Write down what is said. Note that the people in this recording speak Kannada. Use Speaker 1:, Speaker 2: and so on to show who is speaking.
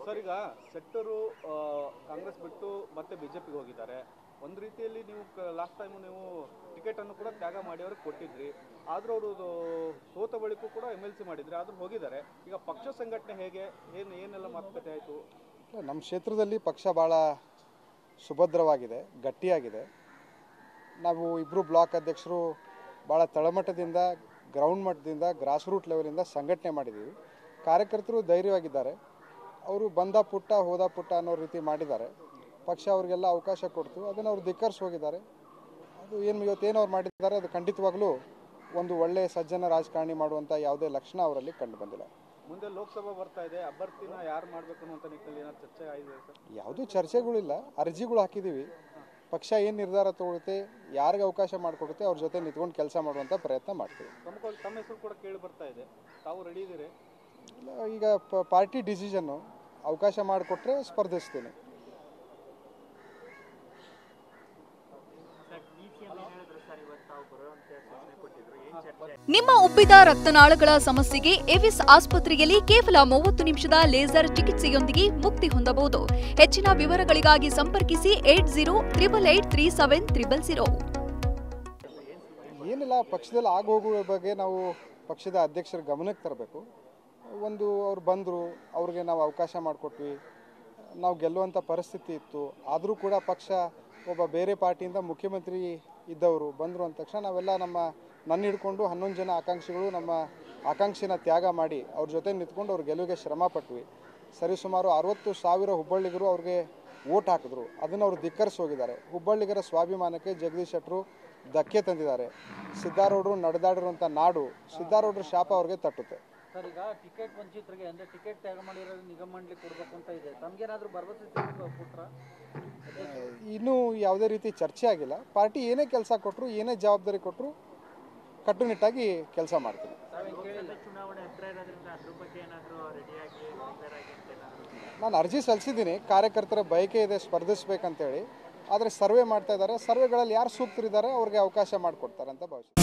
Speaker 1: ಸರ್, ಈಗ ಶೆಟ್ಟರು ಕಾಂಗ್ರೆಸ್ ಬಿಟ್ಟು ಮತ್ತೆ ಬಿಜೆಪಿಗೆ ಹೋಗಿದ್ದಾರೆ. ಒಂದು ರೀತಿಯಲ್ಲಿ ನೀವು ಲಾಸ್ಟ್ ಟೈಮ್ ನೀವು ಟಿಕೆಟ್ ಅನ್ನು ಕೂಡ ತ್ಯಾಗ ಮಾಡಿ ಅವ್ರಿಗೆ ಕೊಟ್ಟಿದ್ರಿ. ಆದರೂ ಅವರು ಸೋತ ಬಳಿಕೂ ಕೂಡ MLC ಮಾಡಿದ್ರಿ, ಆದರೂ ಹೋಗಿದ್ದಾರೆ. ಈಗ ಪಕ್ಷ ಸಂಘಟನೆ ಹೇಗೆ, ಏನೆಲ್ಲ ಮಾತುಕತೆ ಆಯಿತು?
Speaker 2: ನಮ್ಮ ಕ್ಷೇತ್ರದಲ್ಲಿ ಪಕ್ಷ ಭಾಳ ಸುಭದ್ರವಾಗಿದೆ, ಗಟ್ಟಿಯಾಗಿದೆ. ನಾವು ಇಬ್ಬರು ಬ್ಲಾಕ್ ಅಧ್ಯಕ್ಷರು ಭಾಳ ತಳಮಟ್ಟದಿಂದ, ಗ್ರೌಂಡ್ ಮಟ್ಟದಿಂದ, ಗ್ರಾಸ್ ರೂಟ್ ಲೆವೆಲಿಂದ ಸಂಘಟನೆ ಮಾಡಿದ್ದೀವಿ. ಕಾರ್ಯಕರ್ತರು ಧೈರ್ಯವಾಗಿದ್ದಾರೆ. ಅವರು ಬಂದ ಪುಟ್ಟ ಹೋದ ಪುಟ್ಟ ಅನ್ನೋ ರೀತಿ ಮಾಡಿದ್ದಾರೆ. ಪಕ್ಷ ಅವರಿಗೆಲ್ಲ ಅವಕಾಶ ಕೊಡ್ತು, ಅದನ್ನು ಅವ್ರು ಧಿಕ್ಕರಿಸಿ ಹೋಗಿದ್ದಾರೆ. ಅದು ಇವತ್ತೇನು ಅವ್ರು ಮಾಡಿದ್ದಾರೆ ಅದು ಖಂಡಿತವಾಗ್ಲೂ ಒಂದು ಒಳ್ಳೆಯ ಸಜ್ಜನ ರಾಜಕಾರಣಿ ಮಾಡುವಂಥ ಯಾವುದೇ ಲಕ್ಷಣ ಅವರಲ್ಲಿ ಕಂಡು ಬಂದಿಲ್ಲ.
Speaker 1: ಮುಂದೆ ಲೋಕಸಭಾ ಬರ್ತಾ ಇದೆ, ಅಭ್ಯರ್ಥಿನ ಯಾರು ಮಾಡಬೇಕು ಅನ್ನುವಂಥ ನಿಟ್ಟಿನಲ್ಲಿ ಏನಾದ್ರು ಚರ್ಚೆ ಆಗಿದೆ ಸರ್?
Speaker 2: ಯಾವುದೂ ಚರ್ಚೆಗಳಿಲ್ಲ, ಅರ್ಜಿಗಳು ಹಾಕಿದ್ದೀವಿ. ಪಕ್ಷ ಏನು ನಿರ್ಧಾರ ತಗೊಳುತ್ತೆ, ಯಾರಿಗೆ ಅವಕಾಶ ಮಾಡಿಕೊಡುತ್ತೆ ಅವ್ರ ಜೊತೆ ನಿಂತ್ಕೊಂಡು ಕೆಲಸ ಮಾಡುವಂಥ ಪ್ರಯತ್ನ ಮಾಡ್ತೀವಿ.
Speaker 1: ತಮ್ಮ ಹೆಸರು ಕೂಡ ಕೇಳಿ ಬರ್ತಾ ಇದೆ, ತಾವು ರೆಡಿ ಇದ್ದೀರಿ?
Speaker 2: ಈಗ ಪಾರ್ಟಿ ಡಿಸಿಷನ್ನು, ಅವಕಾಶ ಮಾಡಿಕೊಟ್ರೆ ಸ್ಪರ್ಧಿಸ್ತೀನಿ.
Speaker 3: ನಿಮ್ಮ ಉಬ್ಬಿದ ರಕ್ತನಾಳಗಳ ಸಮಸ್ಯೆಗೆ ಎವಿಸ್ ಆಸ್ಪತ್ರೆಯಲ್ಲಿ ಕೇವಲ 30 ನಿಮಿಷದ ಲೇಸರ್ ಚಿಕಿತ್ಸೆಯೊಂದಿಗೆ ಮುಕ್ತಿ ಹೊಂದಬಹುದು. ಹೆಚ್ಚಿನ ವಿವರಗಳಿಗಾಗಿ ಸಂಪರ್ಕಿಸಿ 8088837300.
Speaker 2: ಏನಿಲ್ಲ, ಪಕ್ಷದಲ್ಲಿ ಆಗೋಗುವ ಬಗ್ಗೆ ನಾವು ಪಕ್ಷದ ಅಧ್ಯಕ್ಷರ ಗಮನಕ್ಕೆ ತರಬೇಕು. ಅವ್ರು ಬಂದರು, ಅವ್ರಿಗೆ ನಾವು ಅವಕಾಶ ಮಾಡಿಕೊಟ್ವಿ, ನಾವು ಗೆಲ್ಲುವಂಥ ಪರಿಸ್ಥಿತಿ ಇತ್ತು. ಆದರೂ ಕೂಡ ಪಕ್ಷ ಒಬ್ಬ ಬೇರೆ ಪಾರ್ಟಿಯಿಂದ ಮುಖ್ಯಮಂತ್ರಿ ಇದ್ದವರು ಬಂದರು ಅಂದ ತಕ್ಷಣ ನಾವೆಲ್ಲ ನನ್ನ ಹಿಡ್ಕೊಂಡು 11 ಜನ ಆಕಾಂಕ್ಷಿಗಳು ನಮ್ಮ ಆಕಾಂಕ್ಷೆನ ತ್ಯಾಗ ಮಾಡಿ ಅವ್ರ ಜೊತೆ ನಿಂತ್ಕೊಂಡು ಅವ್ರ ಗೆಲುವಿಗೆ ಶ್ರಮ ಪಟ್ವಿ. ಸರಿಸುಮಾರು 60,000 ಹುಬ್ಬಳ್ಳಿಗರು ಅವ್ರಿಗೆ ವೋಟ್ ಹಾಕಿದ್ರು, ಅದನ್ನು ಅವರು ಧಿಕ್ಕರಿಸಿ ಹೋಗಿದ್ದಾರೆ. ಹುಬ್ಬಳ್ಳಿಗರ ಸ್ವಾಭಿಮಾನಕ್ಕೆ ಜಗದೀಶ್ ಶೆಟ್ಟರು ಧಕ್ಕೆ ತಂದಿದ್ದಾರೆ. ಸಿದ್ದಾರೂಢರು ನಡೆದಾಡಿರುವಂಥ ನಾಡು, ಸಿದ್ದಾರೂಢರ ಶಾಪ ಅವ್ರಿಗೆ ತಟ್ಟುತ್ತೆ.
Speaker 4: ಸರ್, ಈಗ ಟಿಕೆಟ್ ವಂಚಿತರಿಗೆ ಅಂದರೆ ಟಿಕೆಟ್ ತ್ಯಾಗ ಮಾಡಿರೋ ನಿಗಮ ಮಂಡಳಿ ಕೊಡಬೇಕು ಅಂತ ಇದೆ, ತಮಗೇನಾದರೂ ಭರವಸೆ ಕೊಟ್ರ?
Speaker 2: ಇನ್ನೂ ಯಾವುದೇ ರೀತಿ ಚರ್ಚೆ ಆಗಿಲ್ಲ. ಪಾರ್ಟಿ ಏನೇ ಕೆಲಸ ಕೊಟ್ಟರು, ಏನೇ ಜವಾಬ್ದಾರಿ ಕೊಟ್ಟರು ಕಟ್ಟುನಿಟ್ಟಾಗಿ ಕೆಲಸ ಮಾಡ್ತೀನಿ. ನಾನು ಅರ್ಜಿ ಸಲ್ಲಿಸಿದ್ದೀನಿ, ಕಾರ್ಯಕರ್ತರ ಬಯಕೆ ಇದೆ ಸ್ಪರ್ಧಿಸಬೇಕಂತೇಳಿ. ಆದರೆ ಸರ್ವೆ ಮಾಡ್ತಾ ಇದ್ದಾರೆ, ಸರ್ವೆಗಳಲ್ಲಿ ಯಾರು ಸೂಕ್ತರಿದ್ದಾರೆ ಅವ್ರಿಗೆ ಅವಕಾಶ ಮಾಡಿಕೊಡ್ತಾರೆ ಅಂತ ಭಾವಿಸ್ತೀನಿ.